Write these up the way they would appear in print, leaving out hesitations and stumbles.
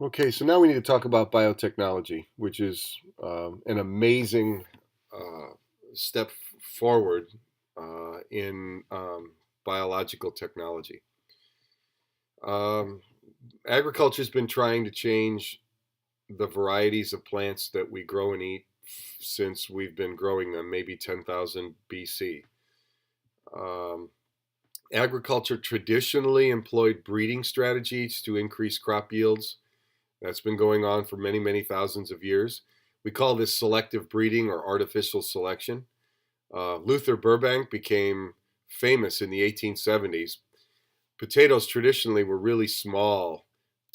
Okay, so now we need to talk about biotechnology, which is an amazing uh, step forward in biological technology. Um, Agriculture has been trying to change the varieties of plants that we grow and eat since we've been growing them, maybe 10,000 BC. Um, Agriculture traditionally employed breeding strategies to increase crop yields. That's been going on for many, many thousands of years. We call this selective breeding or artificial selection. Luther Burbank became famous in the 1870s. Potatoes traditionally were really small,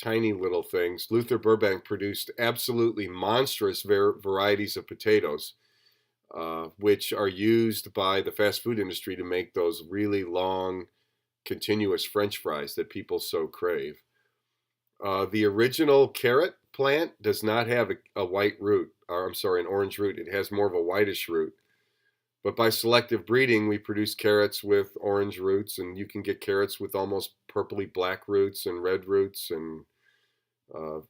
tiny little things. Luther Burbank produced absolutely monstrous varieties of potatoes, which are used by the fast food industry to make those really long, continuous French fries that people so crave. The original carrot plant does not have a white root, or I'm sorry, an orange root. It has more of a whitish root. But by selective breeding, we produce carrots with orange roots, and you can get carrots with almost purpley black roots and red roots and uh,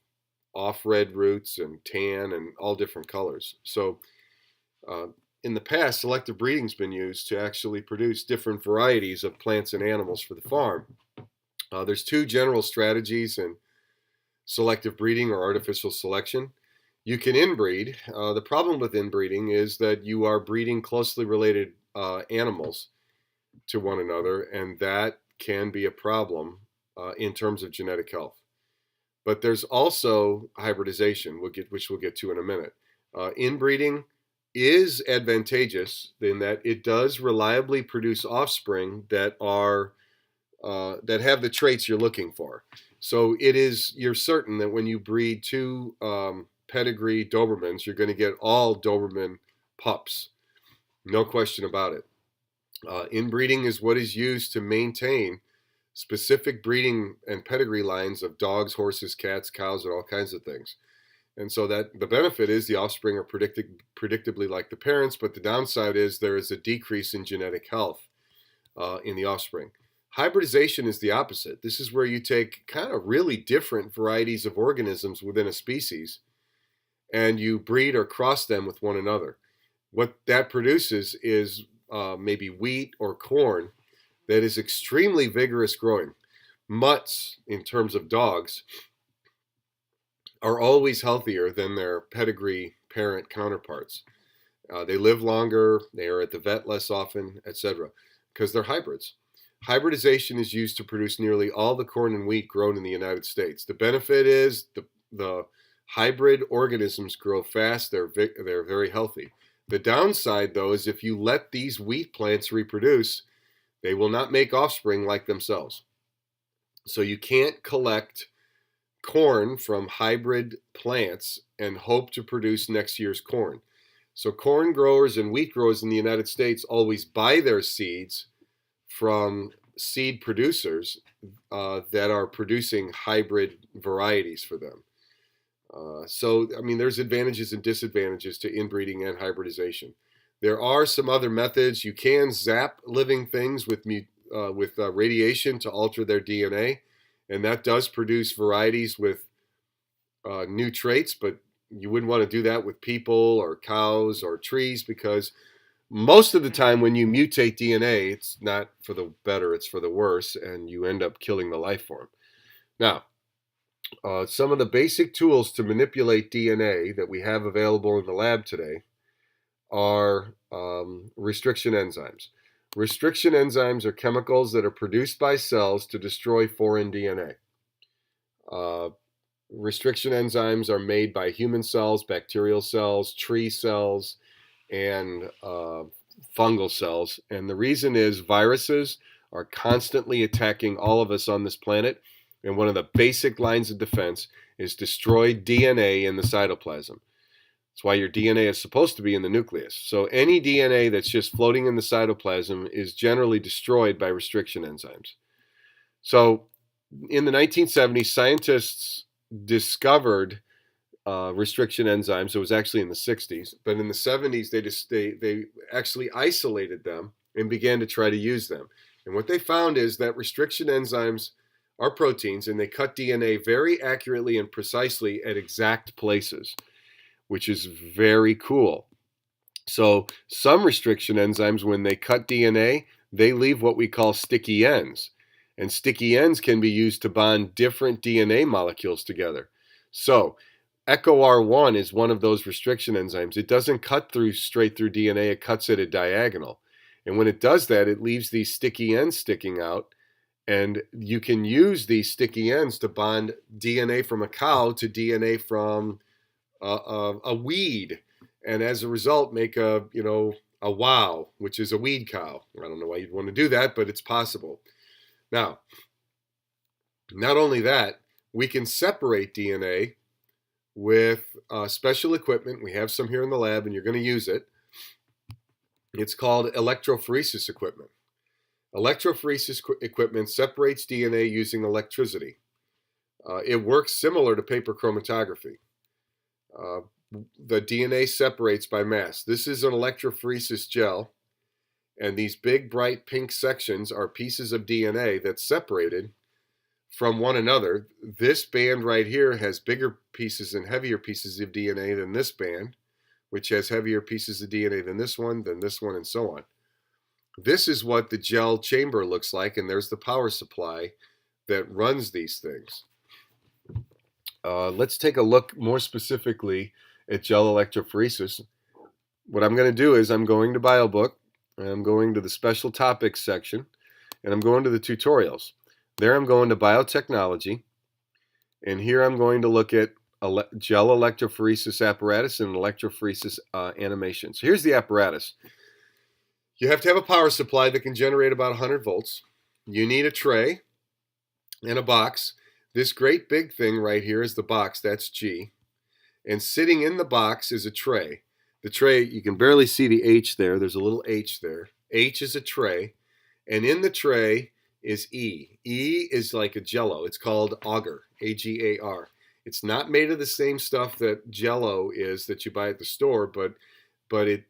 off red roots and tan and all different colors. So uh, in the past, selective breeding's been used to actually produce different varieties of plants and animals for the farm. There's two general strategies in selective breeding or artificial selection. You can inbreed. The problem with inbreeding is that you are breeding closely related animals to one another, and that can be a problem in terms of genetic health. But there's also hybridization, which we'll get to in a minute. Inbreeding is advantageous in that it does reliably produce offspring that have the traits you're looking for. So you're certain that when you breed two pedigree Dobermans, you're going to get all Doberman pups. No question about it. Inbreeding is what is used to maintain specific breeding and pedigree lines of dogs, horses, cats, cows, and all kinds of things. And so that the benefit is the offspring are predictably like the parents, but the downside is there is a decrease in genetic health in the offspring. Hybridization is the opposite. This is where you take kind of really different varieties of organisms within a species and you breed or cross them with one another. What that produces is maybe wheat or corn that is extremely vigorous growing. Mutts, in terms of dogs, are always healthier than their pedigree parent counterparts. They live longer, they are at the vet less often, etc., because they're hybrids. Hybridization is used to produce nearly all the corn and wheat grown in the United States. The benefit is the hybrid organisms grow fast, they're very healthy. The downside, though, is if you let these wheat plants reproduce, they will not make offspring like themselves. So you can't collect corn from hybrid plants and hope to produce next year's corn. So corn growers and wheat growers in the United States always buy their seeds from seed producers that are producing hybrid varieties for them. I mean, there's advantages and disadvantages to inbreeding and hybridization. There are some other methods. You can zap living things with radiation to alter their DNA, and that does produce varieties with new traits, but you wouldn't want to do that with people or cows or trees because most of the time when you mutate DNA, it's not for the better, it's for the worse, and you end up killing the life form. Now, some of the basic tools to manipulate DNA that we have available in the lab today are restriction enzymes. Restriction enzymes are chemicals that are produced by cells to destroy foreign DNA. Uh, Restriction enzymes are made by human cells, bacterial cells, tree cells, and fungal cells. And the reason is viruses are constantly attacking all of us on this planet. And one of the basic lines of defense is destroy DNA in the cytoplasm. That's why your DNA is supposed to be in the nucleus. So any DNA that's just floating in the cytoplasm is generally destroyed by restriction enzymes. So in the 1970s, scientists discovered restriction enzymes. It was actually in the 60s, but in the 70s they actually isolated them and began to try to use them. And what they found is that restriction enzymes are proteins, and they cut DNA very accurately and precisely at exact places, which is very cool. So some restriction enzymes, when they cut DNA, they leave what we call sticky ends. And sticky ends can be used to bond different DNA molecules together. So EcoR1 is one of those restriction enzymes. It doesn't cut straight through DNA, it cuts it at diagonal. And when it does that, it leaves these sticky ends sticking out. And you can use these sticky ends to bond DNA from a cow to DNA from a weed, and as a result make a wow, which is a weed cow. I don't know why you'd want to do that, but it's possible. Now, not only that, we can separate DNA with special equipment. We have some here in the lab, and you're going to use it. It's called electrophoresis equipment. Electrophoresis equipment separates DNA using electricity. It works similar to paper chromatography. The DNA separates by mass. This is an electrophoresis gel, and these big bright pink sections are pieces of DNA that's separated from one another. This band right here has bigger pieces and heavier pieces of DNA than this band, which has heavier pieces of DNA than this one, and so on. This is what the gel chamber looks like, and there's the power supply that runs these things. Let's take a look more specifically at gel electrophoresis. What I'm going to do is I'm going to BioBook, and I'm going to the special topics section, and I'm going to the tutorials. There I'm going to Biotechnology, and here I'm going to look at gel electrophoresis apparatus and electrophoresis animation. So here's the apparatus. You have to have a power supply that can generate about 100 volts. You need a tray and a box. This great big thing right here is the box, that's G. And sitting in the box is a tray. The tray, you can barely see the H there. There's a little H there. H is a tray. And in the tray is E. E is like a Jello. It's called agar, A-G-A-R. It's not made of the same stuff that Jello is that you buy at the store, but it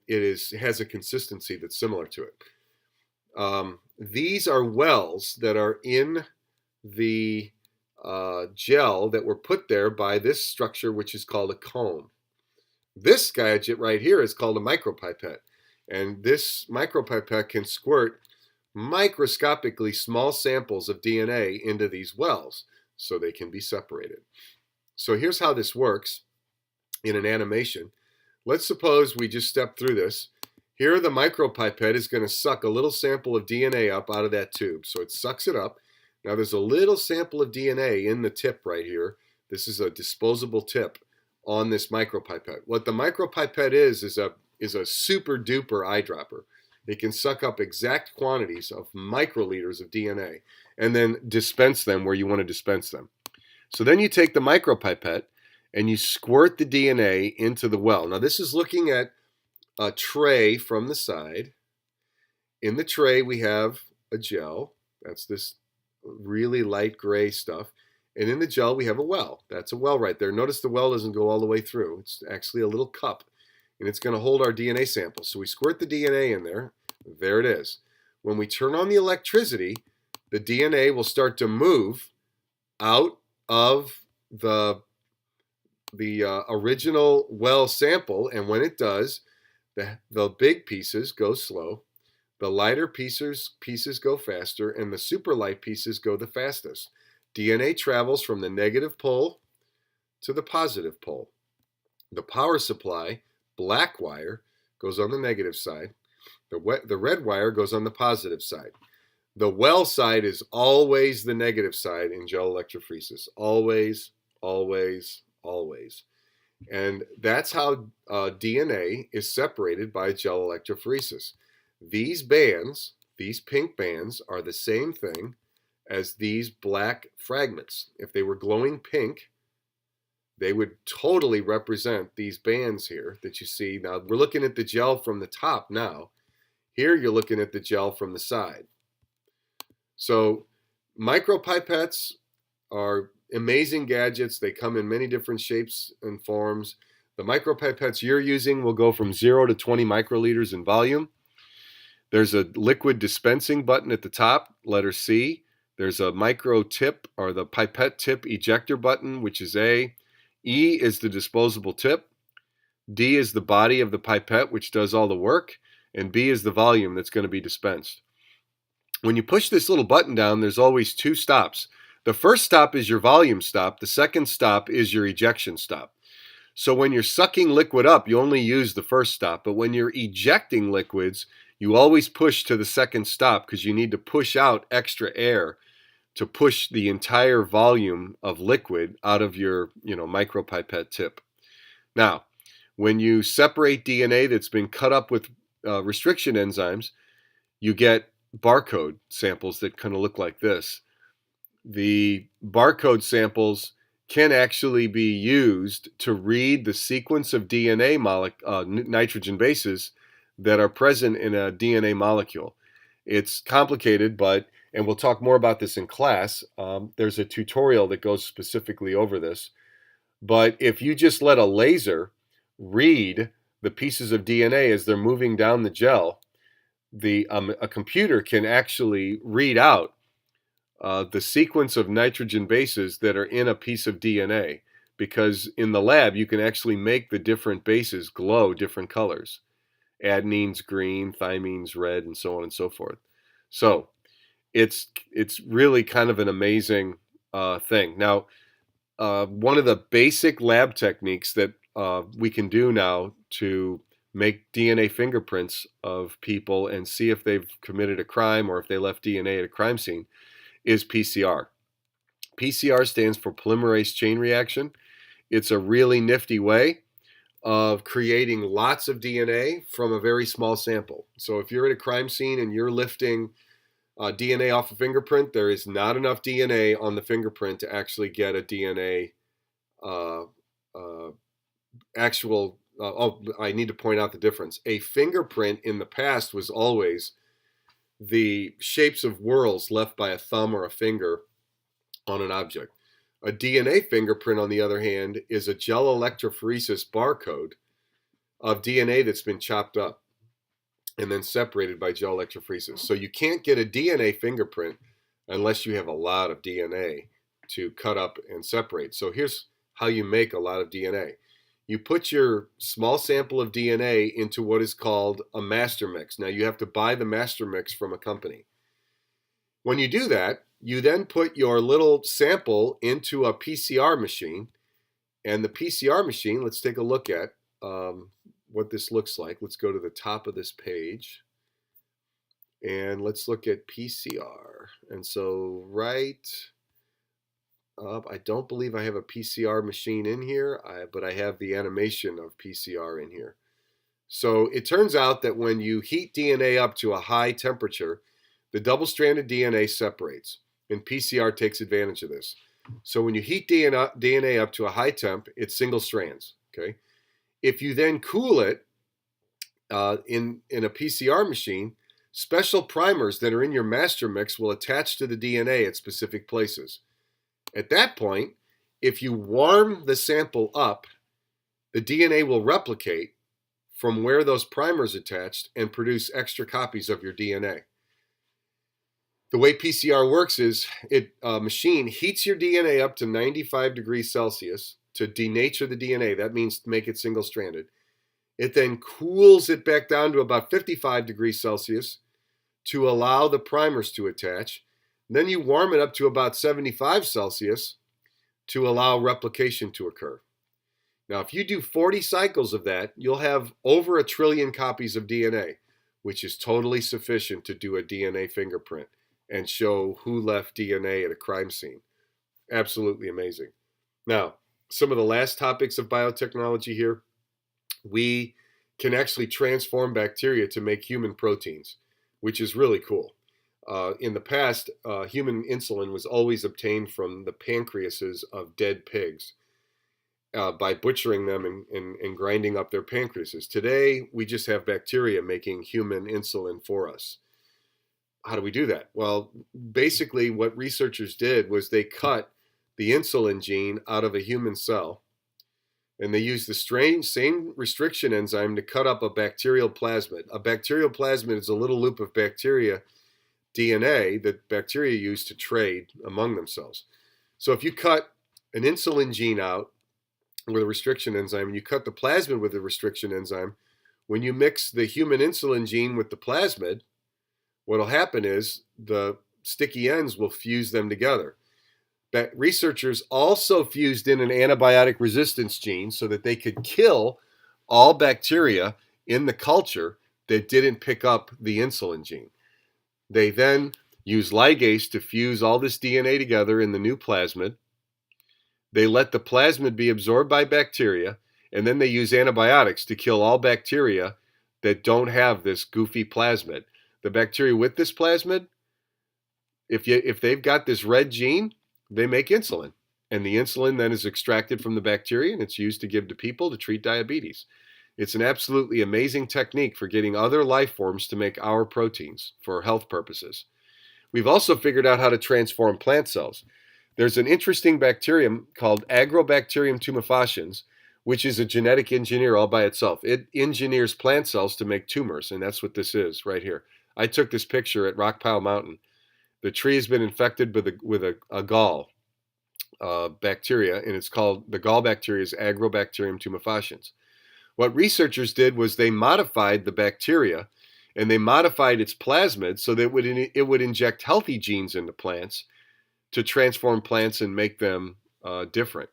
has a consistency that's similar to it. These are wells that are in the gel that were put there by this structure, which is called a cone. This gadget right here is called a micropipette, and this micropipette can squirt microscopically small samples of DNA into these wells so they can be separated. So here's how this works in an animation. Let's suppose we just step through this. Here the micropipette is going to suck a little sample of DNA up out of that tube. So it sucks it up. Now there's a little sample of DNA in the tip right here. This is a disposable tip on this micropipette. What the micropipette is a super duper eyedropper. It can suck up exact quantities of microliters of DNA and then dispense them where you want to dispense them. So then you take the micropipette and you squirt the DNA into the well. Now this is looking at a tray from the side. In the tray we have a gel. That's this really light gray stuff. And in the gel we have a well. That's a well right there. Notice the well doesn't go all the way through. It's actually a little cup, and it's going to hold our DNA sample. So we squirt the DNA in there. There it is. When we turn on the electricity, the DNA will start to move out of the original well sample, and when it does, the big pieces go slow, the lighter pieces go faster, and the super light pieces go the fastest. DNA travels from the negative pole to the positive pole. The power supply, black wire, goes on the negative side. The red wire goes on the positive side. The well side is always the negative side in gel electrophoresis. Always, always, always. And that's how DNA is separated by gel electrophoresis. These bands, these pink bands, are the same thing as these black fragments. If they were glowing pink, they would totally represent these bands here that you see. Now, we're looking at the gel from the top now. Here, you're looking at the gel from the side. So, micropipettes are amazing gadgets. They come in many different shapes and forms. The micropipettes you're using will go from 0 to 20 microliters in volume. There's a liquid dispensing button at the top, letter C. There's a micro tip or the pipette tip ejector button, which is A. E is the disposable tip. D is the body of the pipette, which does all the work. And B is the volume that's going to be dispensed. When you push this little button down, there's always two stops. The first stop is your volume stop. The second stop is your ejection stop. So when you're sucking liquid up, you only use the first stop. But when you're ejecting liquids, you always push to the second stop because you need to push out extra air to push the entire volume of liquid out of your, micropipette tip. Now, when you separate DNA that's been cut up with restriction enzymes, you get barcode samples that kind of look like this. The barcode samples can actually be used to read the sequence of DNA nitrogen bases that are present in a DNA molecule. It's complicated, and we'll talk more about this in class. There's a tutorial that goes specifically over this. But if you just let a laser read the pieces of DNA as they're moving down the gel, a computer can actually read out the sequence of nitrogen bases that are in a piece of DNA, because in the lab you can actually make the different bases glow different colors. Adenines green, thymines red, and so on and so forth. So it's really kind of an amazing thing. Now, one of the basic lab techniques that we can do now to make DNA fingerprints of people and see if they've committed a crime or if they left DNA at a crime scene is PCR. PCR stands for polymerase chain reaction. It's a really nifty way of creating lots of DNA from a very small sample. So if you're at a crime scene and you're lifting DNA off a fingerprint, there is not enough DNA on the fingerprint to actually get a DNA actual. I need to point out the difference. A fingerprint in the past was always the shapes of whorls left by a thumb or a finger on an object. A DNA fingerprint, on the other hand, is a gel electrophoresis barcode of DNA that's been chopped up and then separated by gel electrophoresis. So you can't get a DNA fingerprint unless you have a lot of DNA to cut up and separate. So here's how you make a lot of DNA. You put your small sample of DNA into what is called a master mix. Now you have to buy the master mix from a company. When you do that, you then put your little sample into a PCR machine. And the PCR machine, let's take a look at what this looks like. Let's go to the top of this page. And let's look at PCR. And so right up, I don't believe I have a PCR machine in here, but I have the animation of PCR in here. So it turns out that when you heat DNA up to a high temperature, the double-stranded DNA separates, and PCR takes advantage of this. So when you heat DNA up to a high temp, it's single strands. Okay. If you then cool it in a PCR machine, special primers that are in your master mix will attach to the DNA at specific places. At that point, if you warm the sample up, the DNA will replicate from where those primers attached and produce extra copies of your DNA. The way PCR works is a machine heats your DNA up to 95 degrees Celsius to denature the DNA. That means to make it single-stranded. It then cools it back down to about 55 degrees Celsius to allow the primers to attach. Then you warm it up to about 75 Celsius to allow replication to occur. Now, if you do 40 cycles of that, you'll have over 1 trillion copies of DNA, which is totally sufficient to do a DNA fingerprint and show who left DNA at a crime scene. Absolutely amazing. Now, some of the last topics of biotechnology here. We can actually transform bacteria to make human proteins, which is really cool. In the past, human insulin was always obtained from the pancreases of dead pigs by butchering them and grinding up their pancreases. Today, we just have bacteria making human insulin for us. How do we do that? Well, basically what researchers did was they cut the insulin gene out of a human cell, and they used the same restriction enzyme to cut up a bacterial plasmid. A bacterial plasmid is a little loop of bacteria DNA that bacteria use to trade among themselves. So if you cut an insulin gene out with a restriction enzyme and you cut the plasmid with a restriction enzyme, when you mix the human insulin gene with the plasmid, what will happen is the sticky ends will fuse them together. But researchers also fused in an antibiotic resistance gene so that they could kill all bacteria in the culture that didn't pick up the insulin gene. They then use ligase to fuse all this DNA together in the new plasmid. They let the plasmid be absorbed by bacteria, and then they use antibiotics to kill all bacteria that don't have this goofy plasmid. The bacteria with this plasmid, if they've got this red gene, they make insulin. And the insulin then is extracted from the bacteria and it's used to give to people to treat diabetes. It's an absolutely amazing technique for getting other life forms to make our proteins for health purposes. We've also figured out how to transform plant cells. There's an interesting bacterium called Agrobacterium tumefaciens, which is a genetic engineer all by itself. It engineers plant cells to make tumors, and that's what this is right here. I took this picture at Rockpile Mountain. The tree has been infected with a gall bacteria, and it's called, the gall bacteria is Agrobacterium tumefaciens. What researchers did was they modified the bacteria and they modified its plasmid so that it would inject healthy genes into plants to transform plants and make them different.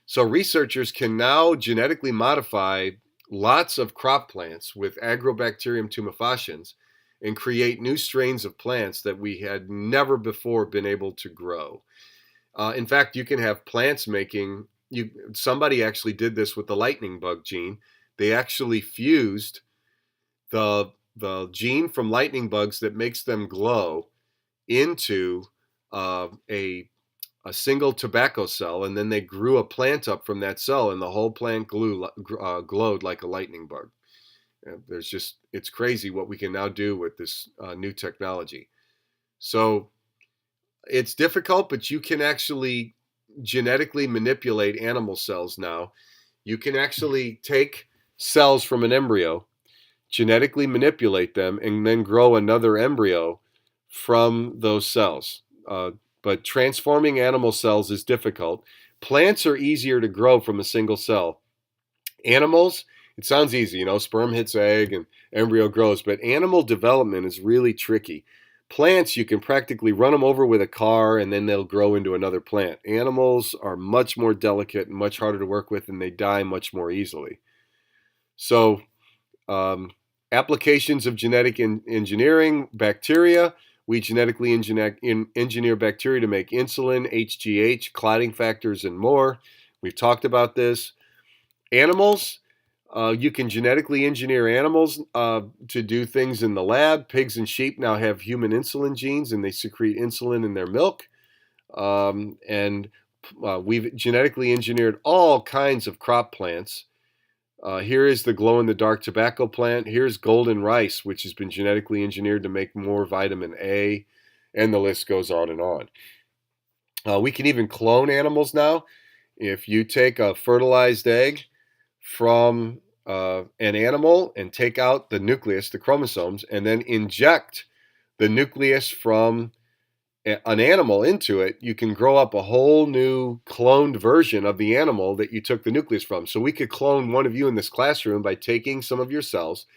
So researchers can now genetically modify lots of crop plants with Agrobacterium tumefaciens and create new strains of plants that we had never before been able to grow. In fact, you can have plants making, somebody actually did this with the lightning bug gene. They actually fused the gene from lightning bugs that makes them glow into a single tobacco cell, and then they grew a plant up from that cell, and the whole plant glowed like a lightning bug. It's crazy what we can now do with this new technology. So it's difficult, but you can actually genetically manipulate animal cells now. You can actually take cells from an embryo, genetically manipulate them, and then grow another embryo from those cells. But transforming animal cells is difficult. Plants are easier to grow from a single cell. Animals, it sounds easy, sperm hits egg and embryo grows, but animal development is really tricky. Plants, you can practically run them over with a car and then they'll grow into another plant. Animals are much more delicate and much harder to work with, and they die much more easily. So, applications of genetic engineering, bacteria. We genetically engineer bacteria to make insulin, HGH, clotting factors, and more. We've talked about this. Animals, you can genetically engineer animals to do things in the lab. Pigs and sheep now have human insulin genes, and they secrete insulin in their milk. We've genetically engineered all kinds of crop plants. Here is the glow-in-the-dark tobacco plant. Here's golden rice, which has been genetically engineered to make more vitamin A, and the list goes on and on. We can even clone animals now. If you take a fertilized egg from an animal and take out the nucleus, the chromosomes, and then inject the nucleus from an animal into it, you can grow up a whole new cloned version of the animal that you took the nucleus from. So we could clone one of you in this classroom by taking some of your cells,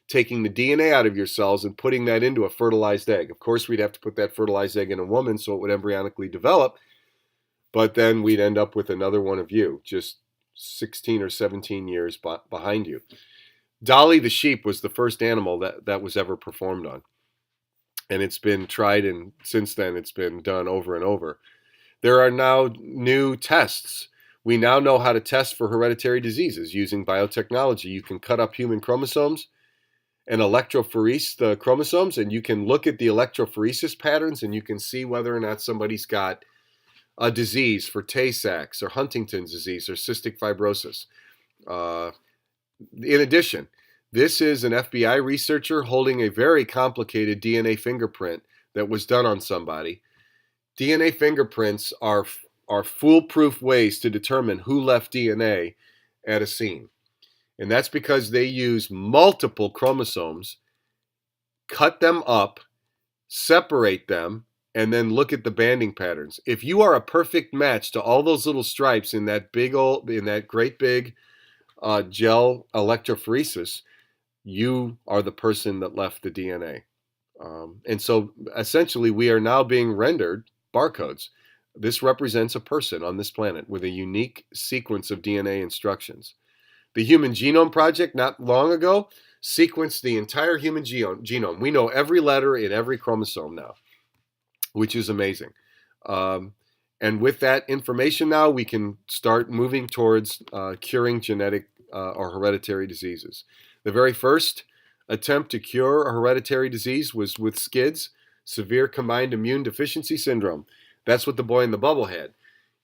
taking the DNA out of your cells, and putting that into a fertilized egg. Of course, we'd have to put that fertilized egg in a woman so it would embryonically develop, but then we'd end up with another one of you, just 16 or 17 years behind you. Dolly the sheep was the first animal that was ever performed on. And it's been tried, and since then it's been done over and over. There are now new tests. We now know how to test for hereditary diseases using biotechnology. You can cut up human chromosomes and electrophorese the chromosomes, and you can look at the electrophoresis patterns, and you can see whether or not somebody's got a disease for Tay-Sachs or Huntington's disease or cystic fibrosis. In addition, this is an FBI researcher holding a very complicated DNA fingerprint that was done on somebody. DNA fingerprints are foolproof ways to determine who left DNA at a scene. And that's because they use multiple chromosomes, cut them up, separate them, and then look at the banding patterns. If you are a perfect match to all those little stripes in that great big gel electrophoresis, you are the person that left the DNA. And so essentially, we are now being rendered barcodes. This represents a person on this planet with a unique sequence of DNA instructions. The Human Genome Project, not long ago, sequenced the entire human genome. We know every letter in every chromosome now, which is amazing. And with that information now, we can start moving towards curing genetic or hereditary diseases. The very first attempt to cure a hereditary disease was with SCIDS, severe combined immune deficiency syndrome. That's what the boy in the bubble had.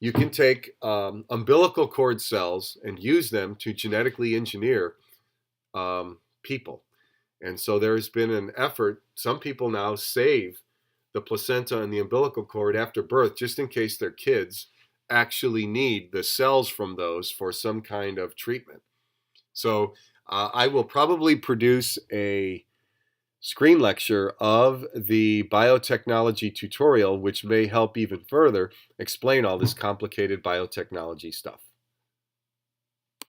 You can take umbilical cord cells and use them to genetically engineer people. And so there's been an effort. Some people now save the placenta and the umbilical cord after birth just in case their kids actually need the cells from those for some kind of treatment. So I will probably produce a screen lecture of the biotechnology tutorial, which may help even further explain all this complicated biotechnology stuff.